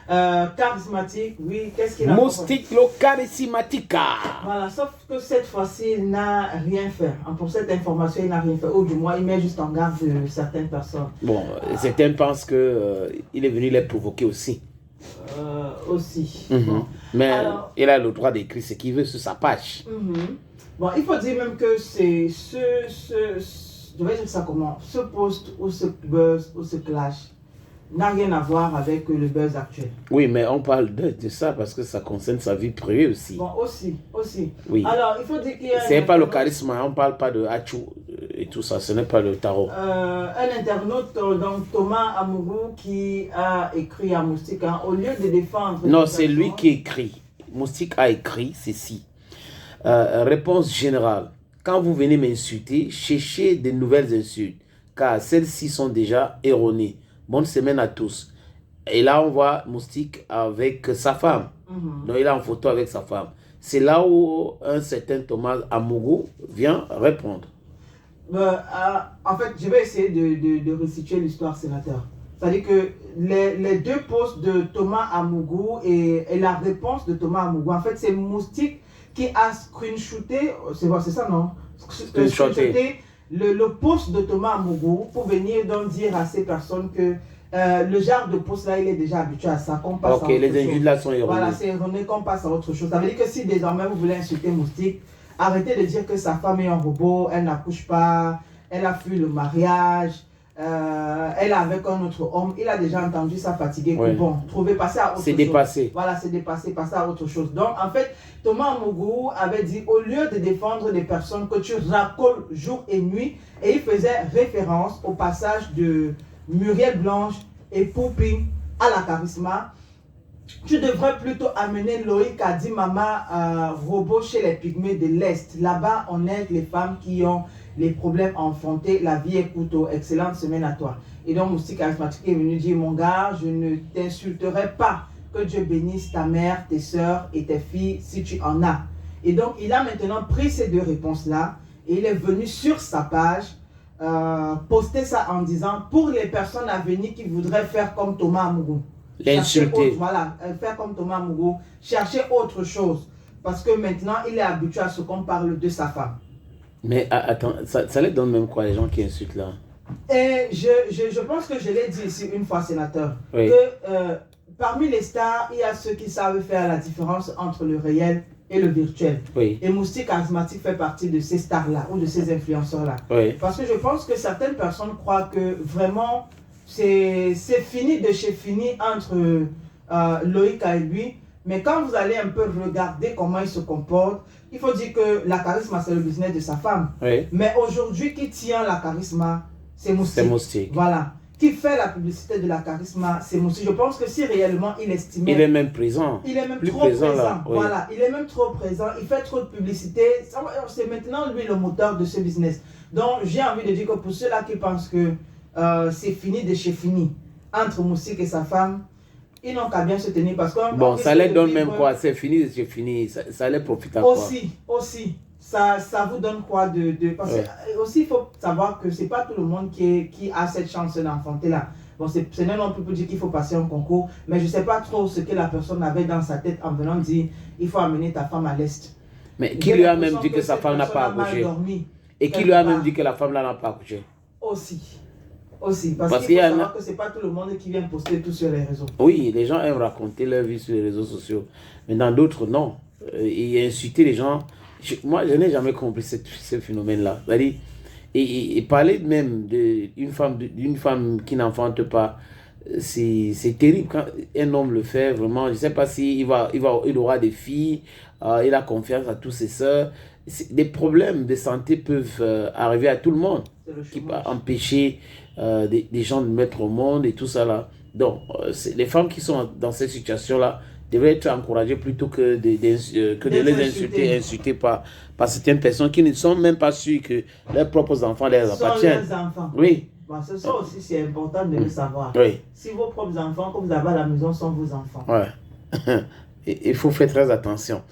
Charismatique, oui. Qu'est-ce qu'il a Moustique lo charismatica. Voilà, sauf que cette fois-ci, il n'a rien fait. Pour cette information, il n'a rien fait. Ou du moins, il met juste en garde certaines personnes. Bon, certains pensent qu'il est venu les provoquer aussi. Aussi. Bon. Mais alors, il a le droit d'écrire ce qu'il veut sur sa page. Bon, il faut dire même que c'est je vais dire ça comment, ce post ou ce buzz ou ce clash n'a rien à voir avec le buzz actuel. Oui, mais on parle de ça parce que ça concerne sa vie privée aussi. Bon, aussi. Oui. Alors, il faut dire qu'il y a... C'est pas le charisme, on parle pas de Hachou et tout ça, ce n'est pas le tarot. Un internaute, donc Thomas Amougou, qui a écrit à Moustique, hein, au lieu de défendre... Non, c'est lui qui écrit. Moustique a écrit ceci. Réponse générale. Quand vous venez m'insulter, cherchez de nouvelles insultes, car celles-ci sont déjà erronées. Bonne semaine à tous. Et là, on voit Moustique avec sa femme. Donc, il a une photo avec sa femme. C'est là où un certain Thomas Amougou vient répondre. En fait, je vais essayer de resituer l'histoire, sénateur. C'est-à-dire que les deux posts de Thomas Amougou et la réponse de Thomas Amougou, en fait, c'est Moustique qui a screenshoté, c'est ça, non? Screenshoté le post de Thomas Amougou pour venir donc dire à ces personnes que le genre de post là, il est déjà habitué à ça, qu'on passe à autre chose. Les injures là sont erronées. Voilà, c'est erroné qu'on passe à autre chose. Ça veut dire que si désormais vous voulez insulter Moustique, arrêtez de dire que sa femme est un robot, elle n'accouche pas, elle a fui le mariage, elle est avec un autre homme, il a déjà entendu ça fatigué. Oui. Bon, passer à autre chose. C'est dépassé. Voilà, c'est dépassé, passer à autre chose. Donc, en fait, Thomas Amougou avait dit, au lieu de défendre des personnes que tu racoles jour et nuit, et il faisait référence au passage de Muriel Blanche et Poupine à la Charisma. Tu devrais plutôt amener Loïc Adimama robot chez les pygmées de l'Est. Là-bas, on aide les femmes qui ont les problèmes à enfanter. La vie est couteau. Excellente semaine à toi. Et donc, Moustique Charismatique est venu dire, mon gars, je ne t'insulterai pas. Que Dieu bénisse ta mère, tes soeurs et tes filles si tu en as. Et donc, il a maintenant pris ces deux réponses-là et il est venu sur sa page poster ça en disant, pour les personnes à venir qui voudraient faire comme Thomas Amougou. L'insulter. Voilà, faire comme Thomas Amougou, chercher autre chose. Parce que maintenant, il est habitué à ce qu'on parle de sa femme. Mais attends, ça les donne même quoi, les gens qui insultent là? Et je pense que je l'ai dit ici une fois, sénateur, oui. Que parmi les stars, il y a ceux qui savent faire la différence entre le réel et le virtuel. Oui. Et Moustique Charismatique fait partie de ces stars-là ou de ces influenceurs-là. Oui. Parce que je pense que certaines personnes croient que vraiment, c'est fini de chez fini entre Loïc et lui. Mais quand vous allez un peu regarder comment il se comporte, il faut dire que la Charisma, c'est le business de sa femme. Oui. Mais aujourd'hui, qui tient la Charisma, c'est Moustique. C'est Moustique. Voilà. Qui fait la publicité de la Charisma, c'est Moustique. Je pense que si réellement il estimait... Il est même présent. Il est même plus trop présent. Là, oui. Voilà, il est même trop présent. Il fait trop de publicité. C'est maintenant lui le moteur de ce business. Donc j'ai envie de dire que pour ceux-là qui pensent que c'est fini de chez fini, entre Moustique et sa femme, ils n'ont qu'à bien se tenir parce que... Bon, ça les donne même quoi? C'est fini de chez fini. Ça les profite à quoi? Aussi. Ça vous donne quoi parce que aussi il faut savoir que c'est pas tout le monde qui a cette chance d'enfanter là. Bon, ce n'est non plus pour dire qu'il faut passer un concours, mais je sais pas trop ce que la personne avait dans sa tête en venant dire il faut amener ta femme à l'Est. Mais qui lui a même dit que sa femme n'a pas accouché? Et qui lui a même dit que la femme là n'a pas accouché? Aussi, parce qu'il faut savoir que c'est pas tout le monde qui vient poster tout sur les réseaux. Oui, les gens aiment raconter leur vie sur les réseaux sociaux, mais dans d'autres non. Et insulter les gens... Moi, je n'ai jamais compris ce phénomène-là. C'est-à-dire, et parler même d'une femme qui n'enfante pas, c'est terrible quand un homme le fait, vraiment. Je ne sais pas s'il il aura des filles, il a confiance à tous ses soeurs. Des problèmes de santé peuvent arriver à tout le monde, qui peut empêcher des gens de mettre au monde et tout ça là. Donc, les femmes qui sont dans cette situation-là devraient être encouragées plutôt que de les insulter par certaines personnes qui ne sont même pas sûres que leurs propres enfants les appartiennent. Leurs enfants. Oui. Bon, ça aussi, c'est important de le savoir. Oui. Si vos propres enfants que vous avez à la maison sont vos enfants. Ouais. Il faut faire très attention.